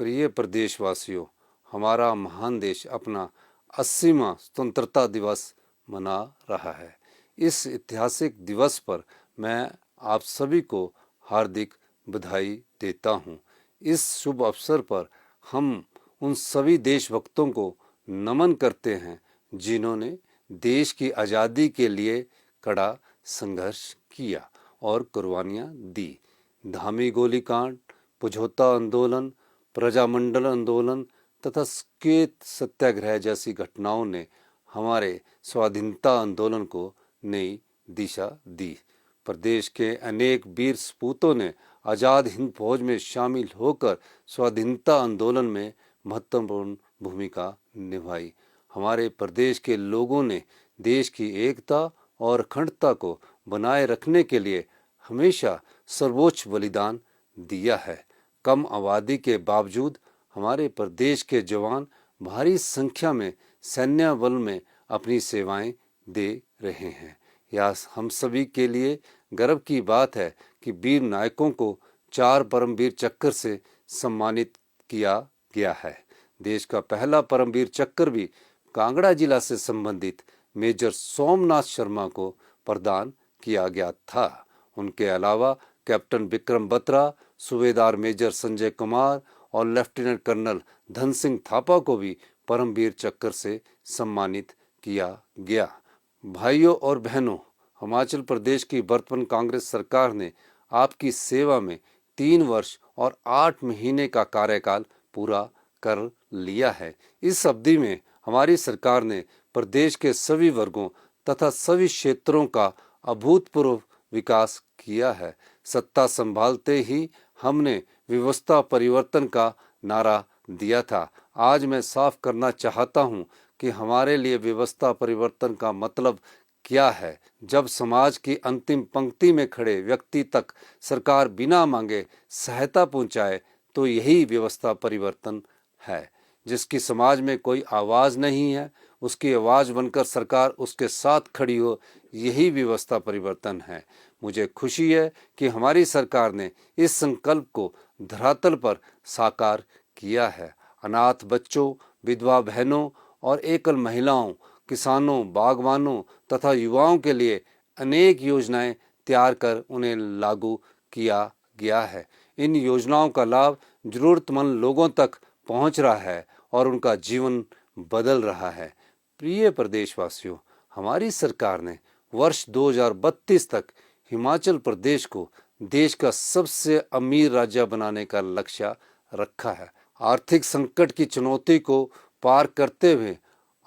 प्रिय प्रदेशवासियों, हमारा महान देश अपना 80वां स्वतंत्रता दिवस मना रहा है। इस ऐतिहासिक दिवस पर मैं आप सभी को हार्दिक बधाई देता हूं। इस शुभ अवसर पर हम उन सभी देशभक्तों को नमन करते हैं जिन्होंने देश की आज़ादी के लिए कड़ा संघर्ष किया और कुर्बानियां दी। धामी गोलीकांड, पुझौता आंदोलन, प्रजामंडल आंदोलन तथा श्वेत सत्याग्रह जैसी घटनाओं ने हमारे स्वाधीनता आंदोलन को नई दिशा दी। प्रदेश के अनेक वीर सपूतों ने आज़ाद हिंद फौज में शामिल होकर स्वाधीनता आंदोलन में महत्वपूर्ण भूमिका निभाई। हमारे प्रदेश के लोगों ने देश की एकता और अखंडता को बनाए रखने के लिए हमेशा सर्वोच्च बलिदान दिया है। कम आबादी के बावजूद हमारे प्रदेश के जवान भारी संख्या में सैन्य बल में अपनी सेवाएं दे रहे हैं। यह हम सभी के लिए गर्व की बात है कि वीर नायकों को 4 परमवीर चक्र से सम्मानित किया गया है। देश का पहला परमवीर चक्र भी कांगड़ा जिला से संबंधित मेजर सोमनाथ शर्मा को प्रदान किया गया था। उनके अलावा कैप्टन विक्रम बत्रा, सूबेदार मेजर संजय कुमार और लेफ्टिनेंट कर्नल धन सिंह थापा को भी परमवीर चक्र से सम्मानित किया गया। भाइयों और बहनों, हिमाचल प्रदेश की वर्तमान कांग्रेस सरकार ने आपकी सेवा में 3 वर्ष और 8 महीने का कार्यकाल पूरा कर लिया है। इस अवधि में हमारी सरकार ने प्रदेश के सभी वर्गों तथा सभी क्षेत्रों का अभूतपूर्व विकास किया है। सत्ता संभालते ही हमने व्यवस्था परिवर्तन का नारा दिया था। आज मैं साफ करना चाहता हूं कि हमारे लिए व्यवस्था परिवर्तन का मतलब क्या है। जब समाज की अंतिम पंक्ति में खड़े व्यक्ति तक सरकार बिना मांगे सहायता पहुंचाए तो यही व्यवस्था परिवर्तन है। जिसकी समाज में कोई आवाज़ नहीं है, उसकी आवाज़ बनकर सरकार उसके साथ खड़ी हो, यही व्यवस्था परिवर्तन है। मुझे खुशी है कि हमारी सरकार ने इस संकल्प को धरातल पर साकार किया है। अनाथ बच्चों, विधवा बहनों और एकल महिलाओं, किसानों, बागवानों तथा युवाओं के लिए अनेक योजनाएं तैयार कर उन्हें लागू किया गया है। इन योजनाओं का लाभ जरूरतमंद लोगों तक पहुंच रहा है और उनका जीवन बदल रहा है। प्रिय प्रदेशवासियों, हमारी सरकार ने वर्ष 2032 तक हिमाचल प्रदेश को देश का सबसे अमीर राज्य बनाने का लक्ष्य रखा है। आर्थिक संकट की चुनौती को पार करते हुए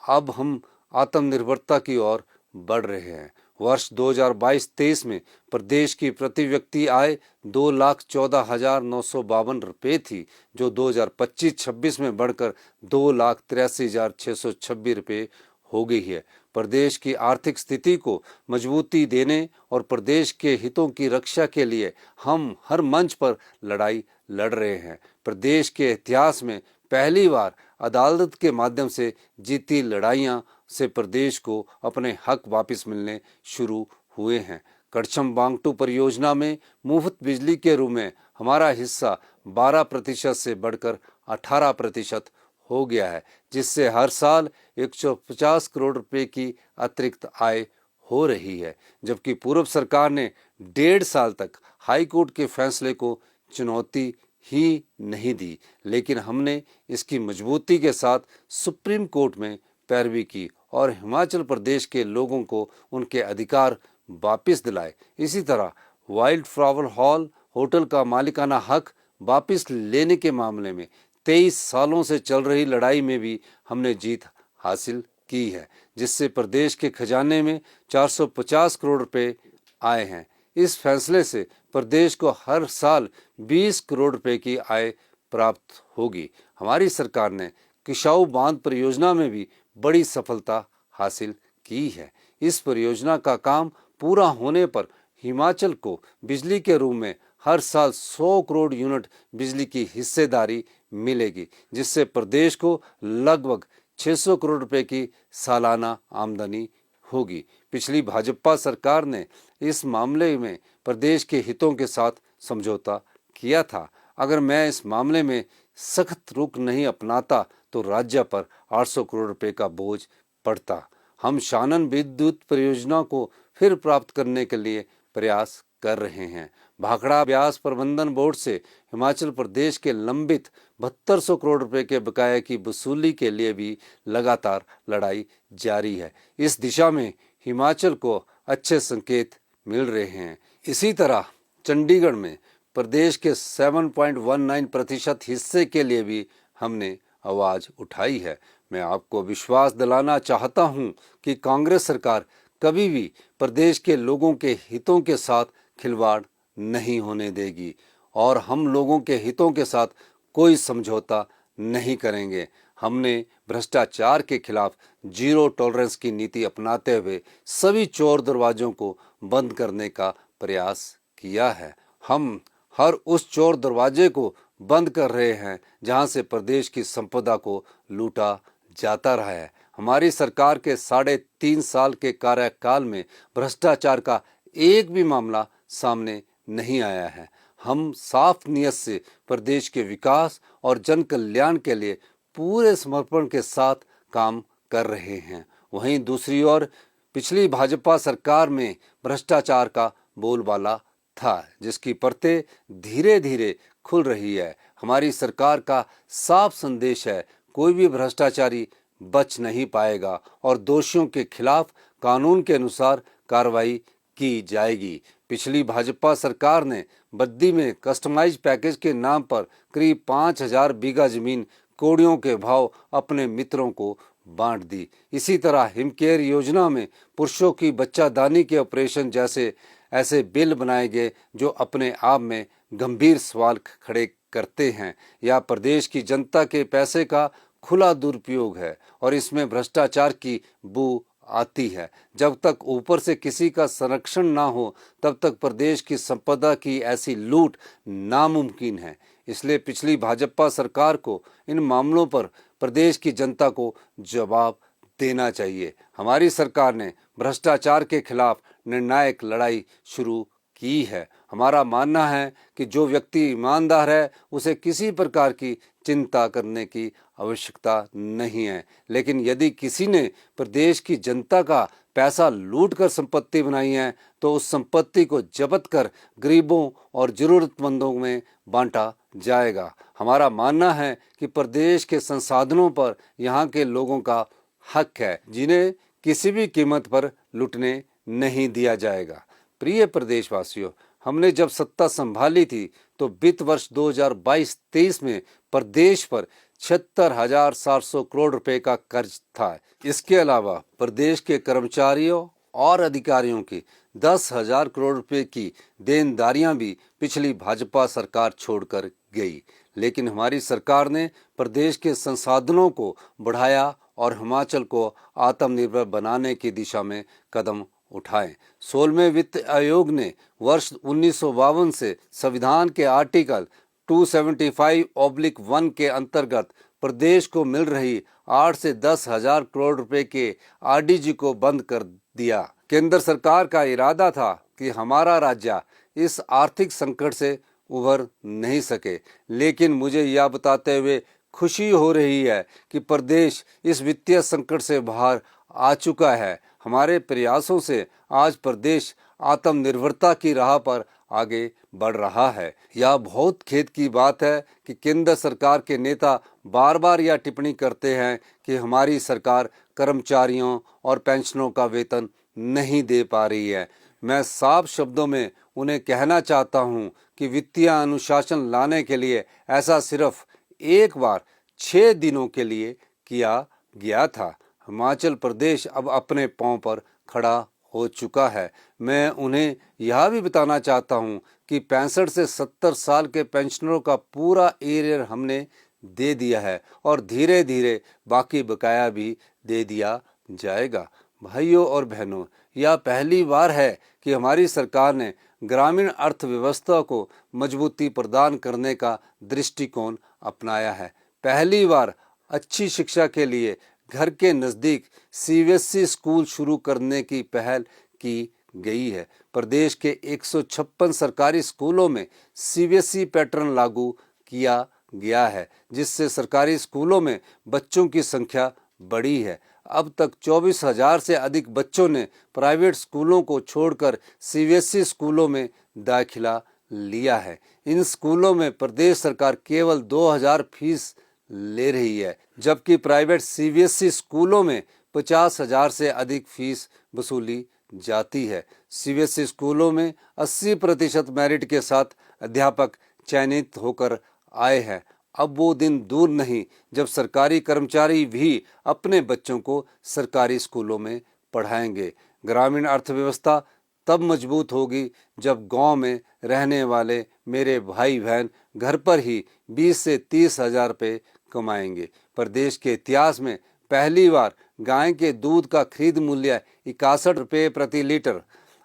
अब हम आत्मनिर्भरता की ओर बढ़ रहे हैं। वर्ष 2022-23 में प्रदेश की प्रति व्यक्ति आय 2,14,952 रुपये थी, जो 2025-26 में बढ़कर 2,83,626 रुपये हो गई है। प्रदेश की आर्थिक स्थिति को मजबूती देने और प्रदेश के हितों की रक्षा के लिए हम हर मंच पर लड़ाई लड़ रहे हैं। प्रदेश के इतिहास में पहली बार अदालत के माध्यम से जीती लड़ाइयां से प्रदेश को अपने हक वापस मिलने शुरू हुए हैं। कड़छम बांगटू परियोजना में मुफ्त बिजली के रूप में हमारा हिस्सा 12% से बढ़कर 18% हो गया है, जिससे हर साल 150 करोड़ रुपए की अतिरिक्त आय हो रही है। जबकि पूर्व सरकार ने 1.5 साल तक हाई कोर्ट के फैसले को चुनौती ही नहीं दी, लेकिन हमने इसकी मजबूती के साथ सुप्रीम कोर्ट में पैरवी की और हिमाचल प्रदेश के लोगों को उनके अधिकार वापस दिलाए। इसी तरह वाइल्ड फ्लावर हॉल होटल का मालिकाना हक वापस लेने के मामले में 23 सालों से चल रही लड़ाई में भी हमने जीत हासिल की है, जिससे प्रदेश के खजाने में 450 करोड़ रुपए आए हैं। इस फैसले से प्रदेश को हर साल 20 करोड़ रुपए की आय प्राप्त होगी। हमारी सरकार ने किशाऊ बांध परियोजना में भी बड़ी सफलता हासिल की है। इस परियोजना का काम पूरा होने पर हिमाचल को बिजली के रूप में हर साल 100 करोड़ यूनिट बिजली की हिस्सेदारी मिलेगी, जिससे प्रदेश को लगभग 600 करोड़ रुपए की सालाना आमदनी होगी। पिछली भाजपा सरकार ने इस मामले में प्रदेश के हितों के साथ समझौता किया था। अगर मैं इस मामले में सख्त रुख नहीं अपनाता तो राज्य पर 800 करोड़ रुपए का बोझ पड़ता। हम शानन विद्युत परियोजना को फिर प्राप्त करने के लिए प्रयास कर रहे हैं। भाखड़ा ब्यास प्रबंधन बोर्ड से हिमाचल प्रदेश के लंबित 7200 करोड़ रुपए के बकाये की वसूली के लिए भी लगातार लड़ाई जारी है। इस दिशा में हिमाचल को अच्छे संकेत मिल रहे हैं। इसी तरह चंडीगढ़ में प्रदेश के 7.19% हिस्से के लिए भी हमने आवाज उठाई है। मैं आपको विश्वास दिलाना चाहता हूं कि कांग्रेस सरकार कभी भी प्रदेश के लोगों के हितों के साथ खिलवाड़ नहीं होने देगी और हम लोगों के हितों के साथ कोई समझौता नहीं करेंगे। हमने भ्रष्टाचार के खिलाफ जीरो टॉलरेंस की नीति अपनाते हुए सभी चोर दरवाजों को बंद करने का प्रयास किया है। हम हर उस चोर दरवाजे को बंद कर रहे हैं जहां से प्रदेश की संपदा को लूटा जाता रहा है। हमारी सरकार के 3.5 साल के कार्यकाल में भ्रष्टाचार का एक भी मामला सामने नहीं आया है। हम साफ नियत से प्रदेश के विकास और जन कल्याण के लिए पूरे समर्पण के साथ काम कर रहे हैं। वहीं दूसरी ओर पिछली भाजपा सरकार में भ्रष्टाचार का बोलबाला था, जिसकी परतें धीरे धीरे खुल रही है। हमारी सरकार का साफ संदेश है, कोई भी भ्रष्टाचारी बच नहीं पाएगा और दोषियों के खिलाफ कानून के अनुसार कार्रवाई की जाएगी। पिछली भाजपा सरकार ने बद्दी में कस्टमाइज पैकेज के नाम पर करीब 5000 बीघा जमीन कौड़ियों के भाव अपने मित्रों को बांट दी। इसी तरह हिमकेयर योजना में पुरुषों की बच्चादानी के ऑपरेशन जैसे ऐसे बिल बनाए गए जो अपने आप में गंभीर सवाल खड़े करते हैं या प्रदेश की जनता के पैसे का खुला दुरुपयोग है और इसमें भ्रष्टाचार की बू आती है। जब तक ऊपर से किसी का संरक्षण ना हो तब तक प्रदेश की संपदा की ऐसी लूट नामुमकिन है। इसलिए पिछली भाजपा सरकार को इन मामलों पर प्रदेश की जनता को जवाब देना चाहिए। हमारी सरकार ने भ्रष्टाचार के खिलाफ निर्णायक लड़ाई शुरू की है। हमारा मानना है कि जो व्यक्ति ईमानदार है उसे किसी प्रकार की चिंता करने की आवश्यकता नहीं है, लेकिन यदि किसी ने प्रदेश की जनता का पैसा लूटकर संपत्ति बनाई है तो उस संपत्ति को जब्त कर गरीबों और जरूरतमंदों में बांटा जाएगा। हमारा मानना है कि प्रदेश के संसाधनों पर यहाँ के लोगों का हक है, जिन्हें किसी भी कीमत पर लूटने नहीं दिया जाएगा। प्रिय प्रदेशवासियों, हमने जब सत्ता संभाली थी तो वित्त वर्ष 2022-23 में प्रदेश पर 76,700 करोड़ रुपए का कर्ज था। इसके अलावा प्रदेश के कर्मचारियों और अधिकारियों की 10,000 करोड़ रुपए की देनदारियां भी पिछली भाजपा सरकार छोड़कर गई। लेकिन हमारी सरकार ने प्रदेश के संसाधनों को बढ़ाया और हिमाचल को आत्मनिर्भर बनाने की दिशा में कदम उठाए। 16वें वित्त आयोग ने वर्ष 1952 से संविधान के आर्टिकल 275/1 के अंतर्गत प्रदेश को मिल रही 8 से 10,000 करोड़ रुपए के आरडीजी को बंद कर दिया। केंद्र सरकार का इरादा था कि हमारा राज्य इस आर्थिक संकट से उभर नहीं सके, लेकिन मुझे यह बताते हुए खुशी हो रही है कि प्रदेश इस वित्तीय संकट से बाहर आ चुका है। हमारे प्रयासों से आज प्रदेश आत्मनिर्भरता की राह पर आगे बढ़ रहा है। यह बहुत खेद की बात है कि केंद्र सरकार के नेता बार बार यह टिप्पणी करते हैं कि हमारी सरकार कर्मचारियों और पेंशनरों का वेतन नहीं दे पा रही है। मैं साफ शब्दों में उन्हें कहना चाहता हूं कि वित्तीय अनुशासन लाने के लिए ऐसा सिर्फ एक बार 6 दिनों के लिए किया गया था। हिमाचल प्रदेश अब अपने पांव पर खड़ा हो चुका है। मैं उन्हें यह भी बताना चाहता हूं कि 65 से 70 साल के पेंशनरों का पूरा एरियर हमने दे दिया है और धीरे धीरे बाकी बकाया भी दे दिया जाएगा। भाइयों और बहनों, यह पहली बार है कि हमारी सरकार ने ग्रामीण अर्थव्यवस्था को मजबूती प्रदान करने का दृष्टिकोण अपनाया है। पहली बार अच्छी शिक्षा के लिए घर के नज़दीक सीबीएसई स्कूल शुरू करने की पहल की गई है। प्रदेश के 156 सरकारी स्कूलों में सीबीएसई पैटर्न लागू किया गया है, जिससे सरकारी स्कूलों में बच्चों की संख्या बढ़ी है। अब तक 24,000 से अधिक बच्चों ने प्राइवेट स्कूलों को छोड़कर सीबीएसई स्कूलों में दाखिला लिया है। इन स्कूलों में प्रदेश सरकार केवल 2,000 फीस ले रही है, जबकि प्राइवेट सीबीएसई स्कूलों में 50,000 से अधिक फीस वसूली जाती है। सीबीएसई स्कूलों में 80% मेरिट के साथ अध्यापक चयनित होकर आए हैं। अब वो दिन दूर नहीं जब सरकारी कर्मचारी भी अपने बच्चों को सरकारी स्कूलों में पढ़ाएंगे। ग्रामीण अर्थव्यवस्था तब मजबूत होगी जब गांव में रहने वाले मेरे भाई बहन घर पर ही 20 से 30,000 रुपये कमाएंगे। प्रदेश के इतिहास में पहली बार गाय के दूध का खरीद मूल्य 61 रुपये प्रति लीटर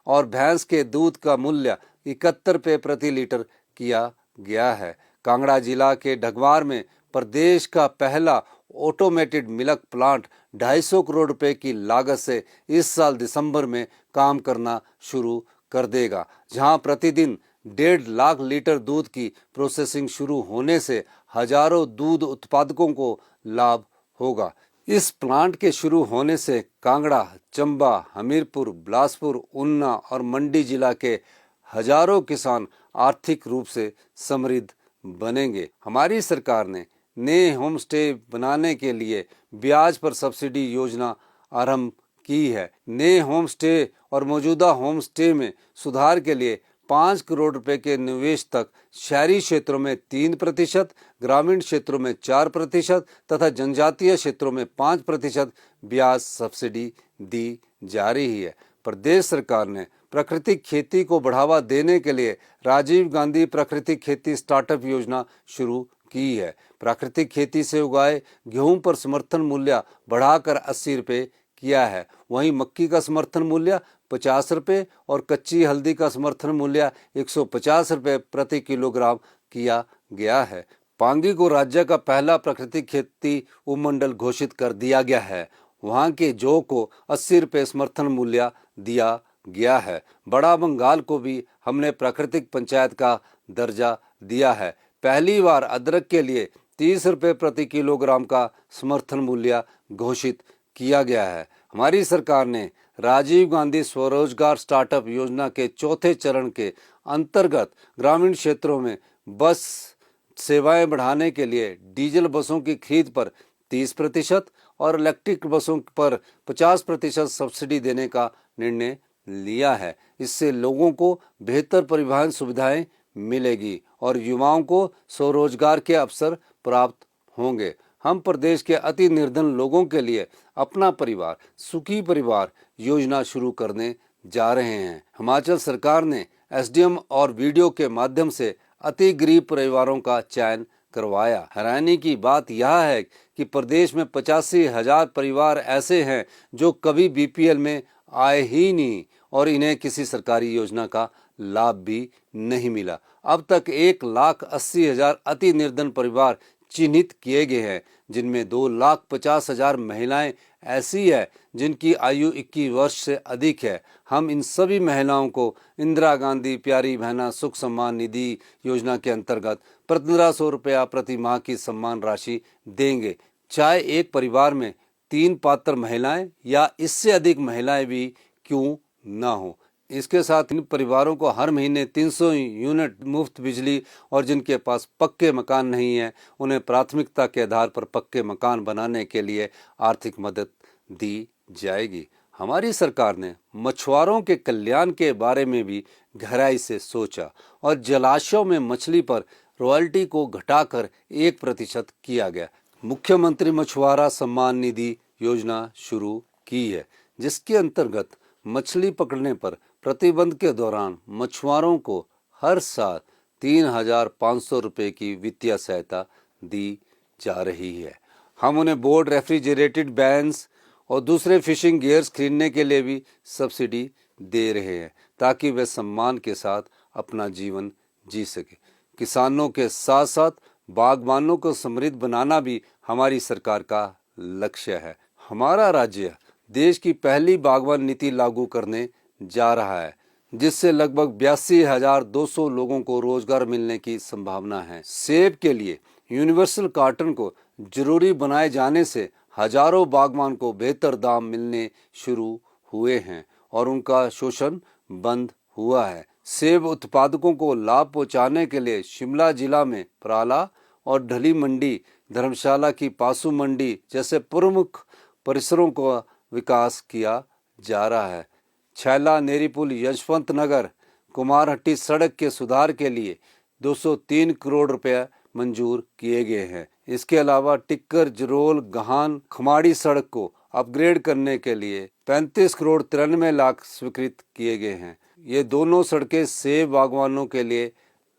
और भैंस के दूध का मूल्य 71 रुपये प्रति लीटर किया गया है। कांगड़ा जिला के ढगवार में प्रदेश का पहला ऑटोमेटेड मिल्क प्लांट 250 करोड़ रुपए की लागत से इस साल दिसंबर में काम करना शुरू कर देगा, जहां प्रतिदिन 1.5 लाख लीटर दूध की प्रोसेसिंग शुरू होने से हजारों दूध उत्पादकों को लाभ होगा। इस प्लांट के शुरू होने से कांगड़ा, चंबा, हमीरपुर, बिलासपुर, ऊना और मंडी जिला के हजारों किसान आर्थिक रूप से समृद्ध बनेंगे। हमारी सरकार ने नए होम स्टे बनाने के लिए ब्याज पर सब्सिडी योजना आरंभ की है। नए होम स्टे और मौजूदा होम स्टे में सुधार के लिए 5 करोड़ रुपए के निवेश तक शहरी क्षेत्रों में 3%, ग्रामीण क्षेत्रों में 4% तथा जनजातीय क्षेत्रों में 5% ब्याज सब्सिडी दी जा रही है। प्रदेश सरकार ने प्राकृतिक खेती को बढ़ावा देने के लिए राजीव गांधी प्राकृतिक खेती स्टार्टअप योजना शुरू की है। प्राकृतिक खेती से उगाए गेहूं पर समर्थन मूल्य बढ़ाकर 80 रुपये किया है। वहीं मक्की का समर्थन मूल्य 50 रुपये और कच्ची हल्दी का समर्थन मूल्य 150 रुपये प्रति किलोग्राम किया गया है। पांगी को राज्य का पहला प्राकृतिक खेती उपमंडल घोषित कर दिया गया है। वहां के जौ को 80 रुपये समर्थन मूल्य दिया गया है। बड़ा बंगाल को भी हमने प्राकृतिक पंचायत का दर्जा दिया है। पहली बार अदरक के लिए 30 रुपये प्रति किलोग्राम का समर्थन मूल्य घोषित किया गया है। हमारी सरकार ने राजीव गांधी स्वरोजगार स्टार्टअप योजना के चौथे चरण के अंतर्गत ग्रामीण क्षेत्रों में बस सेवाएं बढ़ाने के लिए डीजल बसों की खरीद पर 30% और इलेक्ट्रिक बसों पर 50% सब्सिडी देने का निर्णय लिया है। इससे लोगों को बेहतर परिवहन सुविधाएं मिलेगी और युवाओं को स्वरोजगार के अवसर प्राप्त होंगे। हम प्रदेश के अति निर्धन लोगों के लिए अपना परिवार सुखी परिवार योजना शुरू करने जा रहे हैं। हिमाचल सरकार ने एसडीएम और वीडियो के माध्यम से अति गरीब परिवारों का चयन करवाया। हैरानी की बात यह है कि प्रदेश में 85,000 परिवार ऐसे हैं जो कभी बीपीएल में आए ही नहीं और इन्हें किसी सरकारी योजना का लाभ भी नहीं मिला। अब तक 1,80,000 अति निर्धन परिवार चिन्हित किए गए हैं, जिनमें 2,50,000 महिलाएं ऐसी है जिनकी आयु 21 वर्ष से अधिक है। हम इन सभी महिलाओं को इंदिरा गांधी प्यारी बहना सुख सम्मान निधि योजना के अंतर्गत 1500 रुपया प्रति माह की सम्मान राशि देंगे, चाहे एक परिवार में 3 पात्र महिलाएं या इससे अधिक महिलाएं भी क्यों ना हो। इसके साथ इन परिवारों को हर महीने 300 यूनिट मुफ्त बिजली और जिनके पास पक्के मकान नहीं है उन्हें प्राथमिकता के आधार पर पक्के मकान बनाने के लिए आर्थिक मदद दी जाएगी। हमारी सरकार ने मछुआरों के कल्याण के बारे में भी गहराई से सोचा और जलाशयों में मछली पर रॉयल्टी को घटाकर 1% किया गया। मुख्यमंत्री मछुआरा सम्मान निधि योजना शुरू की है, जिसके अंतर्गत मछली पकड़ने पर प्रतिबंध के दौरान मछुआरों को हर साल 3,500 रुपये की वित्तीय सहायता दी जा रही है। हम उन्हें बोट, रेफ्रिजरेटेड बैंस और दूसरे फिशिंग गियर्स खरीदने के लिए भी सब्सिडी दे रहे हैं ताकि वे सम्मान के साथ अपना जीवन जी सके। किसानों के साथ साथ बागबानों को समृद्ध बनाना भी हमारी सरकार का लक्ष्य है। हमारा राज्य देश की पहली बागवान नीति लागू करने जा रहा है, जिससे लगभग 82,200 लोगों को रोजगार मिलने की संभावना है। सेब के लिए यूनिवर्सल कार्टन को जरूरी बनाए जाने से हजारों बागवान को बेहतर दाम मिलने शुरू हुए हैं और उनका शोषण बंद हुआ है। सेब उत्पादकों को लाभ पहुंचाने के लिए शिमला जिला में पराला और ढली मंडी, धर्मशाला की पासू मंडी जैसे प्रमुख परिसरों का विकास किया जा रहा है। छैला, नेरीपुल, यशवंत नगर, कुमारहट्टी सड़क के सुधार के लिए 203 करोड़ रुपए मंजूर किए गए हैं। इसके अलावा टिक्कर, जरोल, गहान, खमाड़ी सड़क को अपग्रेड करने के लिए 35 करोड़ 93 लाख स्वीकृत किए गए हैं। ये दोनों सड़कें सेब बागवानों के लिए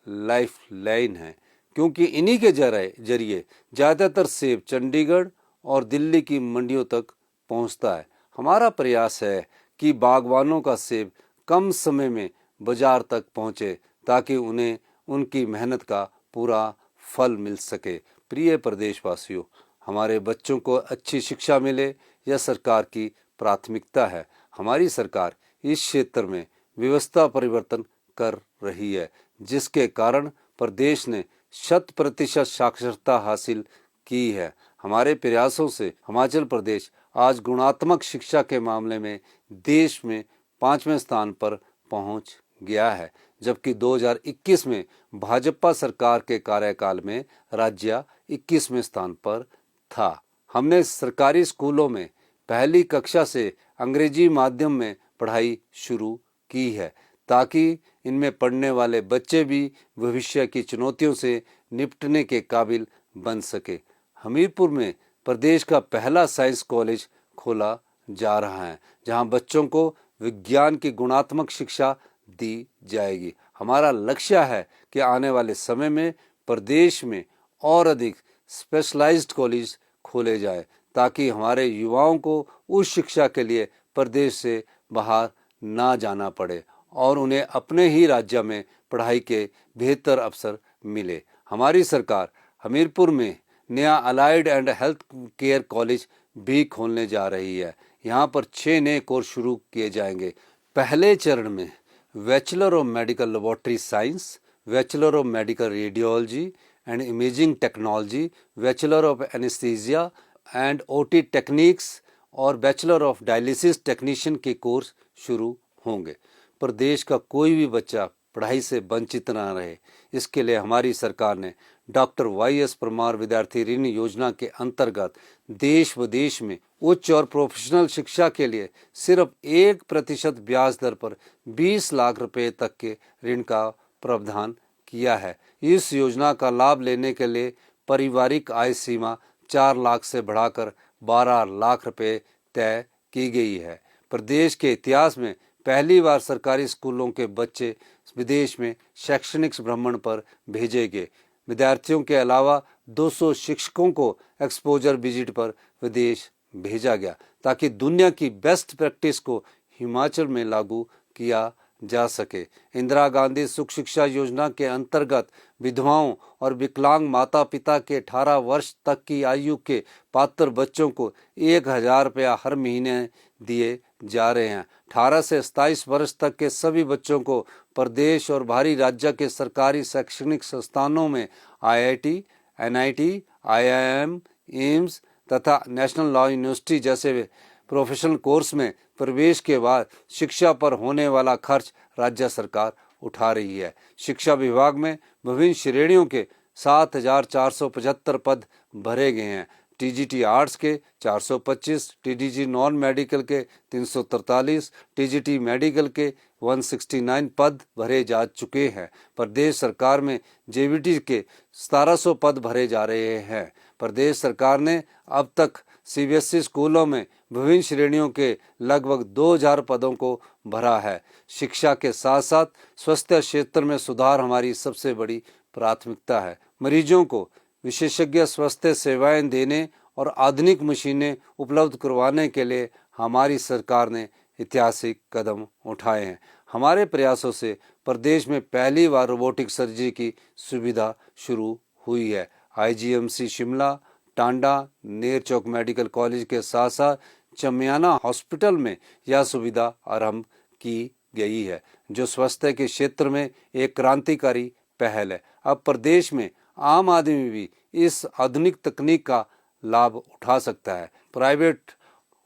लाइफ लाइन है, क्योंकि इन्हीं के जरिए ज़्यादातर सेब चंडीगढ़ और दिल्ली की मंडियों तक पहुंचता है। हमारा प्रयास है कि बागवानों का सेब कम समय में बाजार तक पहुंचे ताकि उन्हें उनकी मेहनत का पूरा फल मिल सके। प्रिय प्रदेशवासियों, हमारे बच्चों को अच्छी शिक्षा मिले यह सरकार की प्राथमिकता है। हमारी सरकार इस क्षेत्र में व्यवस्था परिवर्तन कर रही है, जिसके कारण प्रदेश ने 100% साक्षरता हासिल की है। हमारे प्रयासों से हिमाचल प्रदेश आज गुणात्मक शिक्षा के मामले में देश में 5वें स्थान पर पहुंच गया है, जबकि 2021 में भाजपा सरकार के कार्यकाल में राज्य 21वें स्थान पर था। हमने सरकारी स्कूलों में पहली कक्षा से अंग्रेजी माध्यम में पढ़ाई शुरू की है, ताकि इनमें पढ़ने वाले बच्चे भी भविष्य की चुनौतियों से निपटने के काबिल बन सके। हमीरपुर में प्रदेश का पहला साइंस कॉलेज खोला जा रहा है, जहां बच्चों को विज्ञान की गुणात्मक शिक्षा दी जाएगी। हमारा लक्ष्य है कि आने वाले समय में प्रदेश में और अधिक स्पेशलाइज्ड कॉलेज खोले जाए, ताकि हमारे युवाओं को उस शिक्षा के लिए प्रदेश से बाहर ना जाना पड़े और उन्हें अपने ही राज्य में पढ़ाई के बेहतर अवसर मिले। हमारी सरकार हमीरपुर में नया allied and health care college भी खोलने जा रही है। यहाँ पर 6 नए कोर्स शुरू किए जाएंगे। पहले चरण में bachelor of medical laboratory science, bachelor of medical radiology and imaging technology, bachelor of anaesthesia and OT techniques और बैचलर ऑफ डायलिसिस टेक्नीशियन के कोर्स शुरू होंगे। प्रदेश का कोई भी बच्चा पढ़ाई से वंचित न रहे, इसके लिए हमारी सरकार ने डॉक्टर YS परमार विद्यार्थी ऋण योजना के अंतर्गत देश विदेश में उच्च और प्रोफेशनल शिक्षा के लिए सिर्फ 1% ब्याज दर पर 20 लाख रुपए तक के ऋण का प्रावधान किया है। इस योजना का लाभ लेने के लिए पारिवारिक आय सीमा 4 लाख से बढ़ाकर 12 लाख रुपए तय की गई है। प्रदेश के इतिहास में पहली बार सरकारी स्कूलों के बच्चे विदेश में शैक्षणिक भ्रमण पर भेजे गए। विद्यार्थियों के अलावा 200 शिक्षकों को एक्सपोजर विजिट पर विदेश भेजा गया, ताकि दुनिया की बेस्ट प्रैक्टिस को हिमाचल में लागू किया जा सके। इंदिरा गांधी सुख शिक्षा योजना के अंतर्गत विधवाओं और विकलांग माता पिता के 18 वर्ष तक की आयु के पात्र बच्चों को 1,000 रुपया हर महीने दिए जा रहे हैं। 18 से 27 वर्ष तक के सभी बच्चों को प्रदेश और बाहरी राज्य के सरकारी शैक्षणिक संस्थानों में IIT, NIT, IIM, एम्स तथा नेशनल लॉ यूनिवर्सिटी जैसे प्रोफेशनल कोर्स में प्रवेश के बाद शिक्षा पर होने वाला खर्च राज्य सरकार उठा रही है। शिक्षा विभाग में विभिन्न श्रेणियों के 7,475 पद भरे गए हैं। TGT आर्ट्स के 425, TGT नॉन मेडिकल के 343, TGT मेडिकल के 169 पद भरे जा चुके हैं। प्रदेश सरकार में JBT के 1700 पद भरे जा रहे हैं। प्रदेश सरकार ने अब तक CBSE स्कूलों में विभिन्न श्रेणियों के लगभग 2,000 पदों को भरा है। शिक्षा के साथ साथ स्वास्थ्य क्षेत्र में सुधार हमारी सबसे बड़ी प्राथमिकता है। मरीजों को विशेषज्ञ स्वास्थ्य सेवाएं देने और आधुनिक मशीनें उपलब्ध करवाने के लिए हमारी सरकार ने ऐतिहासिक कदम उठाए हैं। हमारे प्रयासों से प्रदेश में पहली बार रोबोटिक सर्जरी की सुविधा शुरू हुई है। IGMC Shimla, Tanda, Nerchowk medical college के साथ साथ चमियाना हॉस्पिटल में यह सुविधा आरंभ की गई है, जो स्वास्थ्य के क्षेत्र में एक क्रांतिकारी पहल है। अब प्रदेश में आम आदमी भी इस आधुनिक तकनीक का लाभ उठा सकता है। प्राइवेट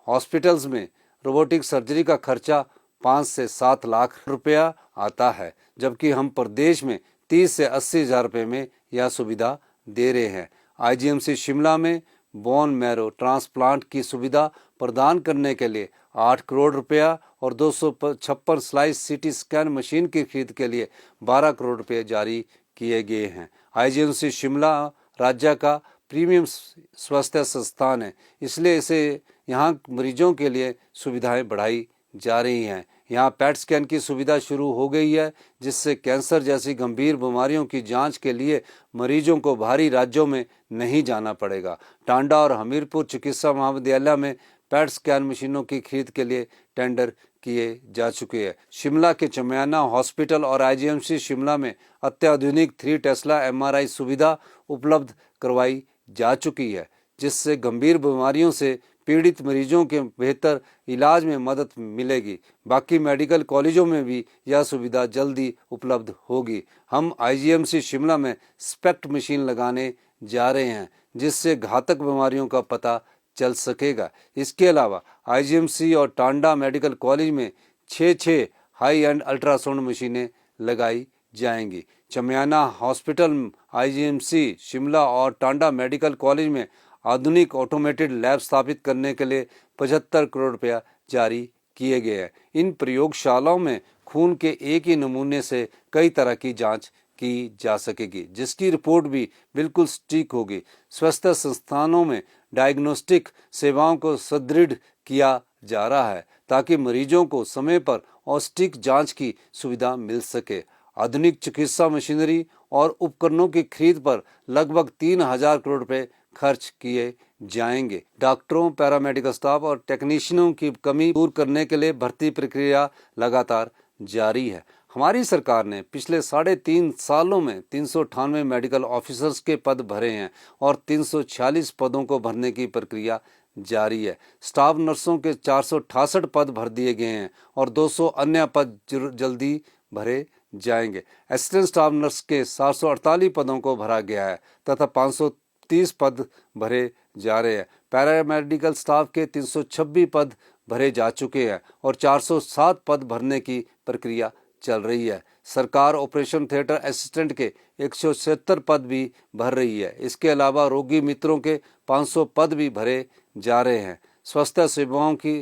हॉस्पिटल्स में रोबोटिक सर्जरी का खर्चा 5 से 7 लाख रुपया आता है, जबकि हम प्रदेश में 30 से 80 हज़ार रुपये में यह सुविधा दे रहे हैं। आईजीएमसी शिमला में बोन मैरो ट्रांसप्लांट की सुविधा प्रदान करने के लिए 8 करोड़ रुपया और 256 स्लाइस सीटी स्कैन मशीन की खरीद के लिए 12 करोड़ रुपये जारी किए गए हैं। आईजीएमसी शिमला राज्य का प्रीमियम स्वास्थ्य संस्थान है, इसलिए इसे यहाँ मरीजों के लिए सुविधाएं बढ़ाई जा रही हैं। यहाँ पैट स्कैन की सुविधा शुरू हो गई है, जिससे कैंसर जैसी गंभीर बीमारियों की जांच के लिए मरीजों को बाहरी राज्यों में नहीं जाना पड़ेगा। टांडा और हमीरपुर चिकित्सा महाविद्यालय में पैट स्कैन मशीनों की खरीद के लिए टेंडर किए जा चुके हैं। शिमला के चमयाना हॉस्पिटल और आईजीएमसी शिमला में अत्याधुनिक 3 टेस्ला एमआरआई सुविधा उपलब्ध करवाई जा चुकी है, जिससे गंभीर बीमारियों से पीड़ित मरीजों के बेहतर इलाज में मदद मिलेगी। बाकी मेडिकल कॉलेजों में भी यह सुविधा जल्दी उपलब्ध होगी। हम आईजीएमसी शिमला में स्पेक्ट मशीन लगाने जा रहे हैं, जिससे घातक बीमारियों का पता चल सकेगा। इसके अलावा आईजीएमसी और टांडा मेडिकल कॉलेज में 6 हाई एंड अल्ट्रासाउंड मशीनें लगाई जाएंगी। चमयाना हॉस्पिटल, आईजीएमसी शिमला और टांडा मेडिकल कॉलेज में आधुनिक ऑटोमेटेड लैब स्थापित करने के लिए 75 करोड़ रुपया जारी किए गए हैं। इन प्रयोगशालाओं में खून के एक ही नमूने से कई तरह की जांच की जा सकेगी, जिसकी रिपोर्ट भी बिल्कुल सटीक होगी। स्वास्थ्य संस्थानों में डायग्नोस्टिक सेवाओं को सुदृढ़ किया जा रहा है, ताकि मरीजों को समय पर और सटीक जांच की सुविधा मिल सके। आधुनिक चिकित्सा मशीनरी और उपकरणों की खरीद पर लगभग 3,000 करोड़ रुपए खर्च किए जाएंगे। डॉक्टरों, पैरामेडिकल स्टाफ और टेक्नीशियनों की कमी दूर करने के लिए भर्ती प्रक्रिया लगातार जारी है। हमारी सरकार ने पिछले 3.5 सालों में 398 मेडिकल ऑफिसर्स के पद भरे हैं और 346 पदों को भरने की प्रक्रिया जारी है। स्टाफ नर्सों के 468 पद भर दिए गए हैं और 200 अन्य पद जल्दी भरे जाएंगे। असिस्टेंट स्टाफ नर्स के 748 पदों को भरा गया है तथा 530 पद भरे जा रहे हैं। पैरामेडिकल स्टाफ के 326 पद भरे जा चुके हैं और 407 पद भरने की प्रक्रिया चल रही है। सरकार ऑपरेशन थिएटर असिस्टेंट के 176 पद भी भर रही है। इसके अलावा रोगी मित्रों के 500 पद भी भरे जा रहे हैं। स्वास्थ्य सेवाओं की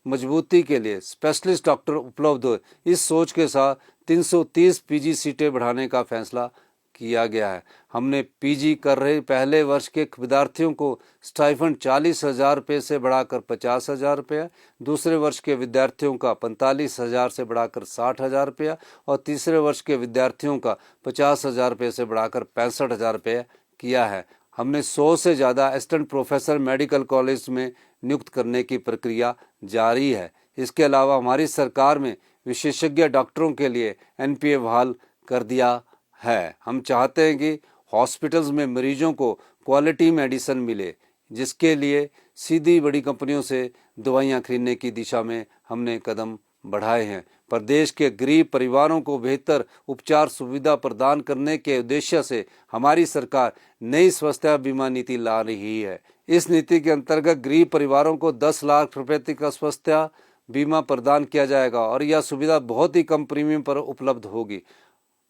मजबूती के लिए स्पेशलिस्ट डॉक्टर उपलब्ध हो, इस सोच के साथ 330 पीजी सीटें बढ़ाने का फैसला किया गया है। हमने पीजी कर रहे पहले वर्ष के विद्यार्थियों को स्टाइफंड 40,000 रुपये से बढ़ाकर 50,000 रुपये, दूसरे वर्ष के विद्यार्थियों का 45,000 से बढ़ाकर 60,000 रुपये और तीसरे वर्ष के विद्यार्थियों का 50,000 रुपये से बढ़ाकर 65,000 रुपये किया है। हमने 100 से ज़्यादा असिस्टेंट प्रोफेसर मेडिकल कॉलेज में नियुक्त करने की प्रक्रिया जारी है। इसके अलावा हमारी सरकार में विशेषज्ञ डॉक्टरों के लिए एनपीए बहाल कर दिया है। हम चाहते हैं कि हॉस्पिटल्स में मरीजों को क्वालिटी मेडिसिन मिले, जिसके लिए सीधी बड़ी कंपनियों से दवाइयाँ खरीदने की दिशा में हमने कदम बढ़ाए हैं। प्रदेश के गरीब परिवारों को बेहतर उपचार सुविधा प्रदान करने के उद्देश्य से हमारी सरकार नई स्वास्थ्य बीमा नीति ला रही है। इस नीति के अंतर्गत गरीब परिवारों को 10 लाख रुपये तक का स्वास्थ्य बीमा प्रदान किया जाएगा और यह सुविधा बहुत ही कम प्रीमियम पर उपलब्ध होगी।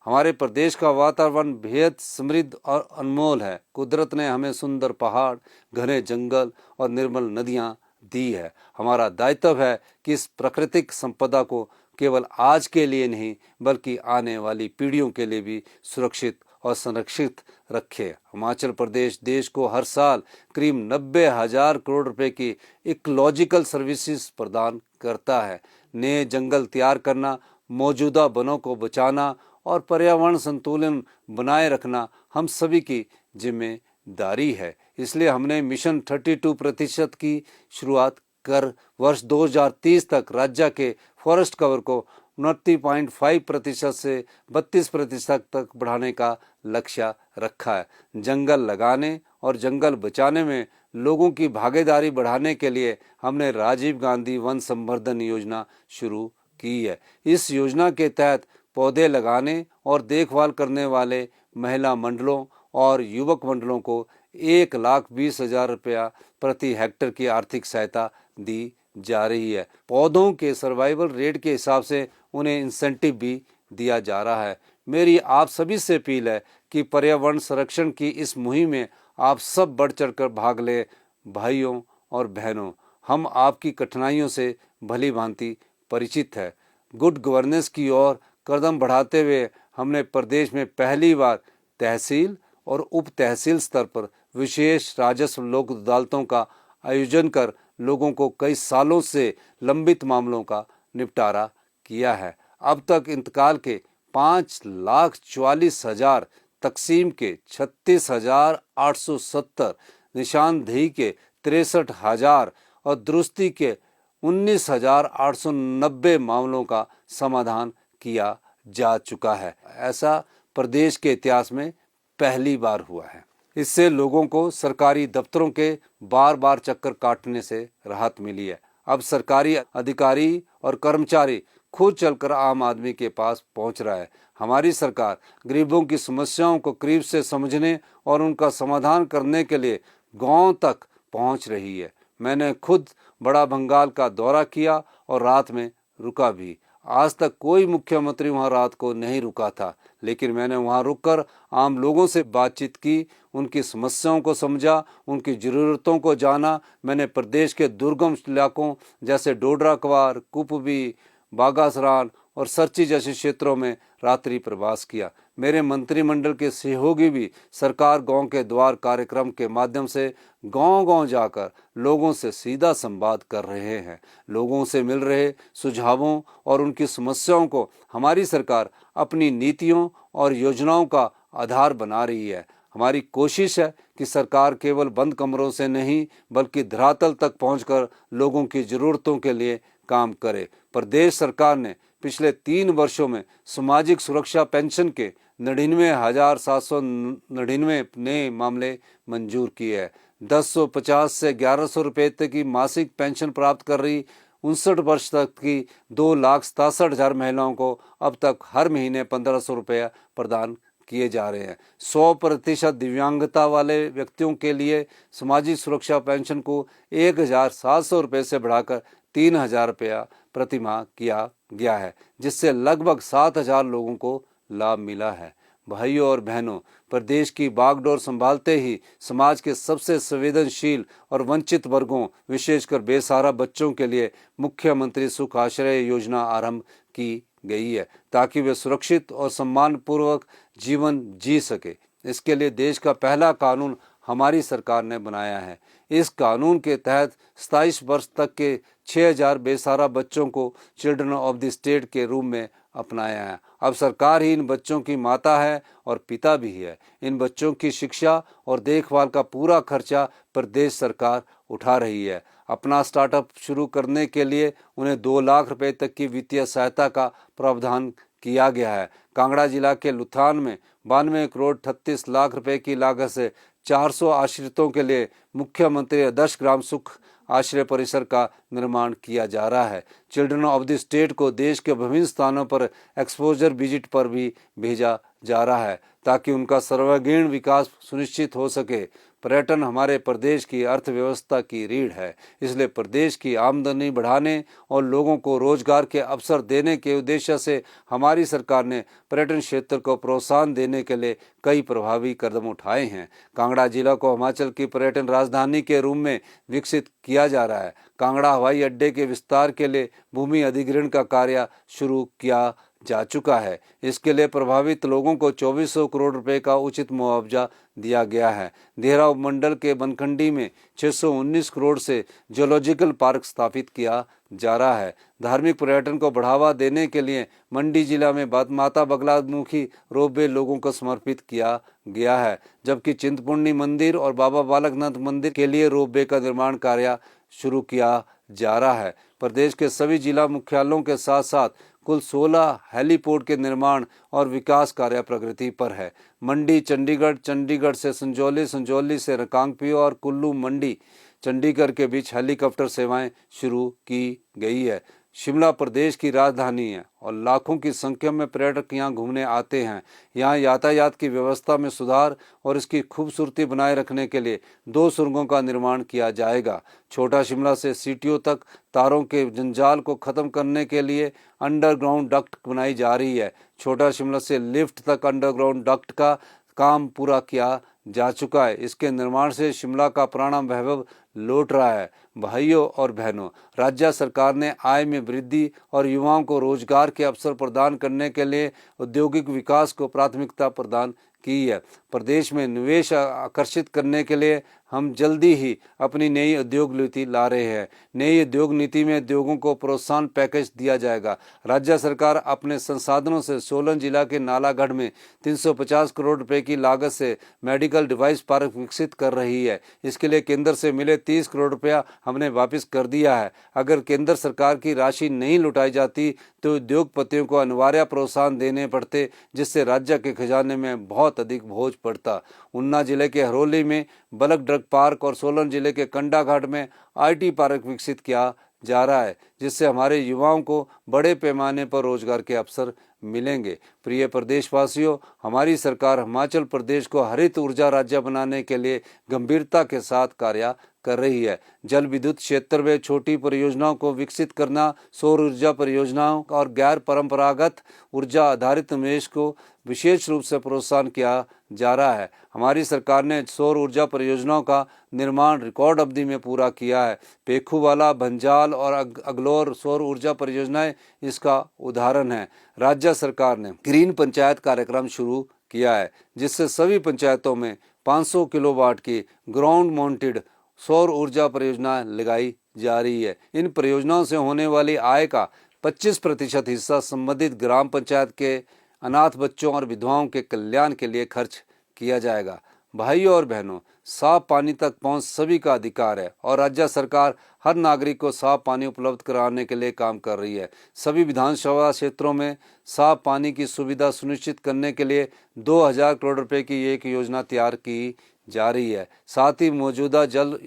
हमारे प्रदेश का वातावरण बेहद समृद्ध और अनमोल है। कुदरत ने हमें सुंदर पहाड़, घने जंगल और निर्मल नदियाँ दी है। हमारा दायित्व है कि इस प्राकृतिक संपदा को केवल आज के लिए नहीं बल्कि आने वाली पीढ़ियों के लिए भी सुरक्षित और संरक्षित रखे। हिमाचल प्रदेश देश को हर साल करीब 90,000 करोड़ रुपए की इकोलॉजिकल सर्विसेज प्रदान करता है। नए जंगल तैयार करना, मौजूदा वनों को बचाना और पर्यावरण संतुलन बनाए रखना हम सभी की जिम्मेदारी है। इसलिए हमने मिशन 32% की शुरुआत कर वर्ष 2030 तक राज्य के फॉरेस्ट कवर को 29.5% से 32% तक बढ़ाने का लक्ष्य रखा है। जंगल लगाने और जंगल बचाने में लोगों की भागीदारी बढ़ाने के लिए हमने राजीव गांधी वन संवर्धन योजना शुरू की है। इस योजना के तहत पौधे लगाने और देखभाल करने वाले महिला मंडलों और युवक मंडलों को 1,20,000 रुपया प्रति हेक्टेयर की आर्थिक सहायता दी जा रही है। पौधों के सर्वाइवल रेट के हिसाब से उन्हें इंसेंटिव भी दिया जा रहा है। मेरी आप सभी से अपील है कि पर्यावरण संरक्षण की इस मुहिम में आप सब बढ़ चढ़कर भाग लें। भाइयों और बहनों, हम आपकी कठिनाइयों से भली भांति परिचित है। गुड गवर्नेंस की ओर कदम बढ़ाते हुए हमने प्रदेश में पहली बार तहसील और उप तहसील स्तर पर विशेष राजस्व लोक अदालतों का आयोजन कर लोगों को कई सालों से लंबित मामलों का निपटारा किया है। अब तक इंतकाल के 5,44,000, तकसीम के 36,870, निशानदेही के 63,000 और दुरुस्ती के 19,890 मामलों का समाधान किया जा चुका है। ऐसा प्रदेश के इतिहास में पहली बार हुआ है। इससे लोगों को सरकारी दफ्तरों के बार बार चक्कर काटने से राहत मिली है। अब सरकारी अधिकारी और कर्मचारी खुद चलकर आम आदमी के पास पहुंच रहा है। हमारी सरकार गरीबों की समस्याओं को करीब से समझने और उनका समाधान करने के लिए गांव तक पहुंच रही है। मैंने खुद बड़ा बंगाल का दौरा किया और रात में रुका भी। आज तक कोई मुख्यमंत्री वहां रात को नहीं रुका था, लेकिन मैंने वहां रुककर आम लोगों से बातचीत की, उनकी समस्याओं को समझा, उनकी ज़रूरतों को जाना। मैंने प्रदेश के दुर्गम इलाकों जैसे डोडरा क्वार, कुपवी, बागासरान और सरची जैसे क्षेत्रों में रात्रि प्रवास किया। मेरे मंत्रिमंडल के सहयोगी भी सरकार गांव के द्वार कार्यक्रम के माध्यम से गांव-गांव जाकर लोगों से सीधा संवाद कर रहे हैं। लोगों से मिल रहे सुझावों और उनकी समस्याओं को हमारी सरकार अपनी नीतियों और योजनाओं का आधार बना रही है। हमारी कोशिश है कि सरकार केवल बंद कमरों से नहीं बल्कि धरातल तक पहुंचकर लोगों की ज़रूरतों के लिए काम करे। प्रदेश सरकार ने पिछले 3 वर्षों में सामाजिक सुरक्षा पेंशन के 99,799 नए मामले मंजूर किए हैं। 1050 से 1100 रुपये तक की मासिक पेंशन प्राप्त कर रही 59 वर्ष तक की 2,67,000 महिलाओं को अब तक हर महीने 1,500 रुपया प्रदान किए जा रहे हैं। 100% दिव्यांगता वाले व्यक्तियों के लिए सामाजिक सुरक्षा पेंशन को 1,700 रुपये से बढ़ाकर 3,000 रुपया प्रतिमाह किया गया है, जिससे लगभग 7,000 लोगों को लाभ मिला है। भाइयों और बहनों, प्रदेश की बागडोर संभालते ही समाज के सबसे संवेदनशील और वंचित वर्गों, विशेषकर बेसहारा बच्चों के लिए मुख्यमंत्री सुख आश्रय योजना आरंभ की गई है, ताकि वे सुरक्षित और सम्मानपूर्वक जीवन जी सके। इसके लिए देश का पहला कानून हमारी सरकार ने बनाया है। इस कानून के तहत 27 वर्ष तक के 6,000 बेसहारा बच्चों को चिल्ड्रन ऑफ द स्टेट के रूप में अपनाया है। अब सरकार ही इन बच्चों की माता है और पिता भी है। इन बच्चों की शिक्षा और देखभाल का पूरा खर्चा प्रदेश सरकार उठा रही है। अपना स्टार्टअप शुरू करने के लिए उन्हें 2 लाख रुपए तक की वित्तीय सहायता का प्रावधान किया गया है। कांगड़ा जिला के लुथान में 92 करोड़ 38 लाख रुपए की लागत से 400 आश्रितों के लिए मुख्यमंत्री आदर्श ग्राम सुख आश्रय परिसर का निर्माण किया जा रहा है। चिल्ड्रन ऑफ द स्टेट को देश के विभिन्न स्थानों पर एक्सपोजर विजिट पर भी भेजा जा रहा है, ताकि उनका सर्वांगीण विकास सुनिश्चित हो सके। पर्यटन हमारे प्रदेश की अर्थव्यवस्था की रीढ़ है, इसलिए प्रदेश की आमदनी बढ़ाने और लोगों को रोजगार के अवसर देने के उद्देश्य से हमारी सरकार ने पर्यटन क्षेत्र को प्रोत्साहन देने के लिए कई प्रभावी कदम उठाए हैं। कांगड़ा जिला को हिमाचल की पर्यटन राजधानी के रूप में विकसित किया जा रहा है। कांगड़ा हवाई अड्डे के विस्तार के लिए भूमि अधिग्रहण का कार्य शुरू किया जा चुका है। इसके लिए प्रभावित लोगों को 2400 करोड़ रुपए का उचित मुआवजा दिया गया है। देहरा उपमंडल के बनखंडी में 619 करोड़ से जूलॉजिकल पार्क स्थापित किया जा रहा है। धार्मिक पर्यटन को बढ़ावा देने के लिए मंडी जिला में माता बगलामुखी रोपवे लोगों को समर्पित किया गया है, जबकि चिंतपूर्णी मंदिर और बाबा बालकनाथ मंदिर के लिए रोपवे का निर्माण कार्य शुरू किया जा रहा है। प्रदेश के सभी जिला मुख्यालयों के साथ साथ कुल 16 हेलीपोर्ट के निर्माण और विकास कार्य प्रगति पर है। मंडी चंडीगढ़, चंडीगढ़ से संजौली, संजौली से रिकांगपिओ और कुल्लू मंडी चंडीगढ़ के बीच हेलीकॉप्टर सेवाएं शुरू की गई है। शिमला प्रदेश की राजधानी है और लाखों की संख्या में पर्यटक यहाँ घूमने आते हैं। यहाँ यातायात की व्यवस्था में सुधार और इसकी खूबसूरती बनाए रखने के लिए 2 सुरंगों का निर्माण किया जाएगा। छोटा शिमला से सीटीओ तक तारों के जंजाल को खत्म करने के लिए अंडरग्राउंड डक्ट बनाई जा रही है। छोटा शिमला से लिफ्ट तक अंडरग्राउंड डक्ट का काम पूरा किया जा चुका है। इसके निर्माण से शिमला का पुराना वैभव लौट रहा है। भाइयों और बहनों, राज्य सरकार ने आय में वृद्धि और युवाओं को रोजगार के अवसर प्रदान करने के लिए औद्योगिक विकास को प्राथमिकता प्रदान की है। प्रदेश में निवेश आकर्षित करने के लिए हम जल्दी ही अपनी नई उद्योग नीति ला रहे हैं। नई उद्योग नीति में उद्योगों को प्रोत्साहन पैकेज दिया जाएगा। राज्य सरकार अपने संसाधनों से सोलन जिला के नालागढ़ में 350 करोड़ रुपए की लागत से मेडिकल डिवाइस पार्क विकसित कर रही है। इसके लिए केंद्र से मिले 30 करोड़ रुपया हमने वापस कर दिया है। अगर केंद्र सरकार की राशि नहीं लौटाई जाती तो उद्योगपतियों को अनिवार्य प्रोत्साहन देने पड़ते, जिससे राज्य के खजाने में बहुत अधिक बोझ पड़ता। ऊना जिले के हरोली में बलक ड्रग पार्क और सोलन जिले के कंडाघाट में आईटी पार्क विकसित किया जा रहा है, जिससे हमारे युवाओं को बड़े पैमाने पर रोजगार के अवसर मिलेंगे। प्रिय प्रदेशवासियों, हमारी सरकार हिमाचल प्रदेश को हरित ऊर्जा राज्य बनाने के लिए गंभीरता के साथ कार्य कर रही है। जल विद्युत क्षेत्र में छोटी परियोजनाओं को विकसित करना, सौर ऊर्जा परियोजनाओं और गैर परंपरागत ऊर्जा आधारित निवेश को विशेष रूप से प्रोत्साहन किया जा रहा है। हमारी सरकार ने सौर ऊर्जा परियोजनाओं का निर्माण रिकॉर्ड अवधि में पूरा किया है। पेखूवाला, भंजाल और अगलोर सौर ऊर्जा परियोजनाएं इसका उदाहरण है। राज्य सरकार ने ग्रीन पंचायत कार्यक्रम शुरू किया है, जिससे सभी पंचायतों में 500 किलोवाट की ग्राउंड माउंटेड सौर ऊर्जा परियोजना लगाई जा रही है। इन परियोजनाओं से होने वाली आय का 25% हिस्सा संबंधित ग्राम पंचायत के अनाथ बच्चों और विधवाओं के कल्याण के लिए खर्च किया जाएगा। भाइयों और बहनों, साफ पानी तक पहुंच सभी का अधिकार है और राज्य सरकार हर नागरिक को साफ पानी उपलब्ध कराने के लिए काम कर रही है। सभी विधानसभा क्षेत्रों में साफ पानी की सुविधा सुनिश्चित करने के लिए 2000 करोड़ रुपए की एक योजना तैयार की जा रही है। साथ ही मौजूदा जल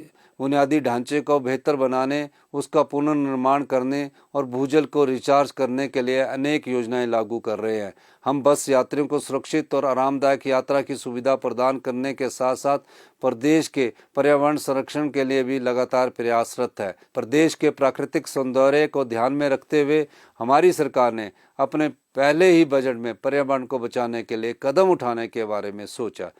बुनियादी ढांचे को बेहतर बनाने, उसका पुनर्निर्माण करने और भूजल को रिचार्ज करने के लिए अनेक योजनाएं लागू कर रहे हैं। हम बस यात्रियों को सुरक्षित और आरामदायक यात्रा की सुविधा प्रदान करने के साथ साथ प्रदेश के पर्यावरण संरक्षण के लिए भी लगातार प्रयासरत है। प्रदेश के प्राकृतिक सौंदर्य को ध्यान में रखते हुए हमारी सरकार ने अपने पहले ही बजट में पर्यावरण को बचाने के लिए कदम उठाने के बारे में सोचा।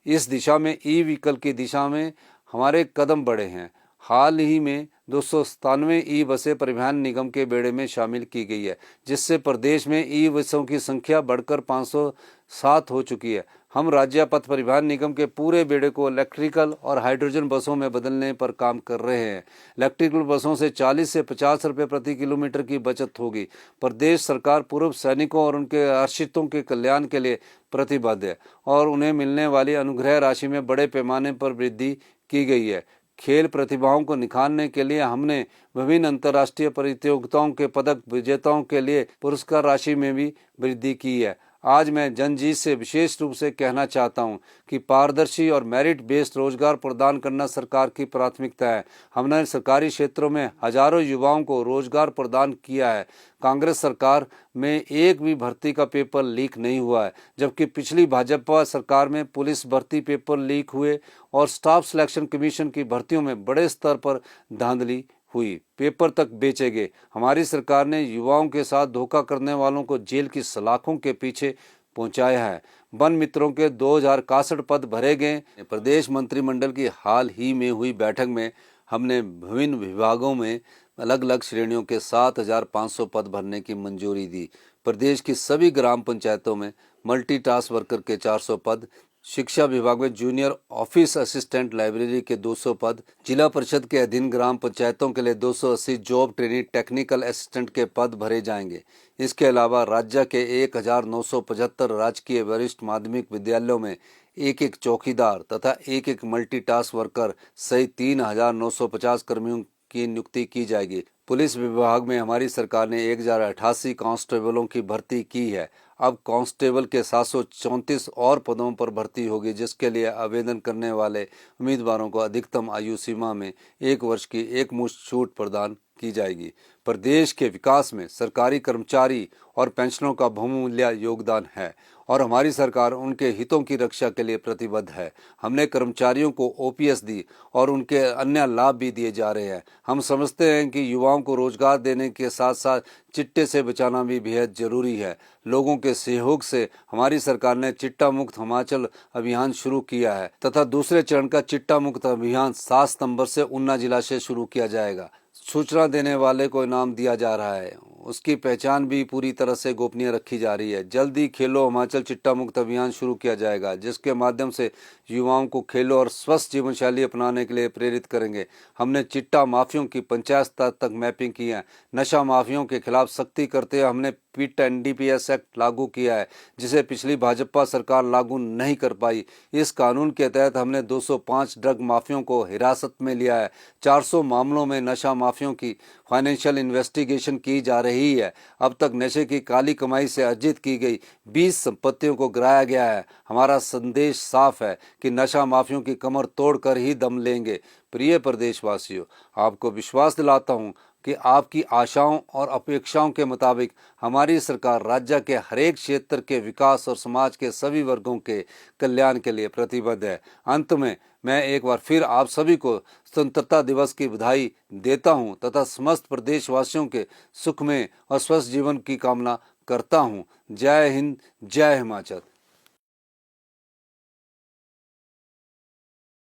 इस दिशा में ई व्हीकल की दिशा में हमारे कदम बढ़े हैं। हाल ही में 297 ई बसें परिवहन निगम के बेड़े में शामिल की गई है, जिससे प्रदेश में ई बसों की संख्या बढ़कर 507 हो चुकी है। हम राज्य पथ परिवहन निगम के पूरे बेड़े को इलेक्ट्रिकल और हाइड्रोजन बसों में बदलने पर काम कर रहे हैं। इलेक्ट्रिकल बसों से 40 से 50 रुपये प्रति किलोमीटर की बचत होगी। प्रदेश सरकार पूर्व सैनिकों और उनके आश्रितों के कल्याण के लिए प्रतिबद्ध है और उन्हें मिलने वाली अनुग्रह राशि में बड़े पैमाने पर वृद्धि की गई है। खेल प्रतिभाओं को निखारने के लिए हमने विभिन्न अंतर्राष्ट्रीय प्रतियोगिताओं के पदक विजेताओं के लिए पुरस्कार राशि में भी वृद्धि की है। आज मैं जनजीत से विशेष रूप से कहना चाहता हूं कि पारदर्शी और मेरिट बेस्ड रोजगार प्रदान करना सरकार की प्राथमिकता है। हमने सरकारी क्षेत्रों में हजारों युवाओं को रोजगार प्रदान किया है। कांग्रेस सरकार में एक भी भर्ती का पेपर लीक नहीं हुआ है, जबकि पिछली भाजपा सरकार में पुलिस भर्ती पेपर लीक हुए और स्टाफ सिलेक्शन कमीशन की भर्तियों में बड़े स्तर पर धांधली हुई, पेपर तक बेचे गए। हमारी सरकार ने युवाओं के साथ धोखा करने वालों को जेल की सलाखों के पीछे पहुंचाया है। वन मित्रों के 2061 पद भरे गए। प्रदेश मंत्रिमंडल की हाल ही में हुई बैठक में हमने विभिन्न विभागों में अलग अलग श्रेणियों के 7500 पद भरने की मंजूरी दी। प्रदेश की सभी ग्राम पंचायतों में मल्टीटास्क वर्कर के 400 पद, शिक्षा विभाग में जूनियर ऑफिस असिस्टेंट लाइब्रेरी के 200 पद, जिला परिषद के अधीन ग्राम पंचायतों के लिए 280 जॉब ट्रेनी टेक्निकल असिस्टेंट के पद भरे जाएंगे। इसके अलावा राज्य के 1975 राजकीय वरिष्ठ माध्यमिक विद्यालयों में एक चौकीदार तथा एक मल्टीटास्क वर्कर सहित 3950 कर्मियों की नियुक्ति की जाएगी। पुलिस विभाग में हमारी सरकार ने 1088 कांस्टेबलों की भर्ती की है। अब कांस्टेबल के 734 और पदों पर भर्ती होगी, जिसके लिए आवेदन करने वाले उम्मीदवारों को अधिकतम आयु सीमा में 1 वर्ष की एकमुश्त छूट प्रदान की जाएगी। प्रदेश के विकास में सरकारी कर्मचारी और पेंशनरों का बहुमूल्य योगदान है और हमारी सरकार उनके हितों की रक्षा के लिए प्रतिबद्ध है। हमने कर्मचारियों को ओपीएस दी और उनके अन्य लाभ भी दिए जा रहे हैं। हम समझते हैं कि युवाओं को रोजगार देने के साथ साथ चिट्टे से बचाना भी बेहद जरूरी है। लोगों के सहयोग से हमारी सरकार ने चिट्टा मुक्त हिमाचल अभियान शुरू किया है तथा दूसरे चरण का चिट्टा मुक्त अभियान 7 सितंबर से ऊना जिला से शुरू किया जाएगा। सूचना देने वाले को इनाम दिया जा रहा है, उसकी पहचान भी पूरी तरह से गोपनीय रखी जा रही है। जल्द ही खेलो हिमाचल चिट्टा मुक्त अभियान शुरू किया जाएगा, जिसके माध्यम से युवाओं को खेलो और स्वस्थ जीवन शैली अपनाने के लिए प्रेरित करेंगे। हमने चिट्टा माफियों की पंचायत स्तर तक मैपिंग की है। नशा माफियों के खिलाफ सख्ती करते हुए हमने पीट एनडीपीएस एक्ट लागू किया है, जिसे पिछली भाजपा सरकार लागू नहीं कर पाई। इस कानून के तहत हमने 205 ड्रग माफियों को हिरासत में लिया है। 400 मामलों में नशा माफियों की फाइनेंशियल इन्वेस्टिगेशन की जा रही है। अब तक नशे की काली कमाई से अर्जित की गई 20 संपत्तियों को गिराया गया है। हमारा संदेश साफ है कि नशा माफियों की कमर तोड़कर ही दम लेंगे। प्रिय प्रदेशवासियों, आपको विश्वास दिलाता हूं कि आपकी आशाओं और अपेक्षाओं के मुताबिक हमारी सरकार राज्य के हरेक क्षेत्र के विकास और समाज के सभी वर्गों के कल्याण के लिए प्रतिबद्ध है। अंत में मैं एक बार फिर आप सभी को स्वतंत्रता दिवस की बधाई देता हूं तथा समस्त प्रदेशवासियों के सुखमय और स्वस्थ जीवन की कामना करता हूं। जय हिंद, जय हिमाचल।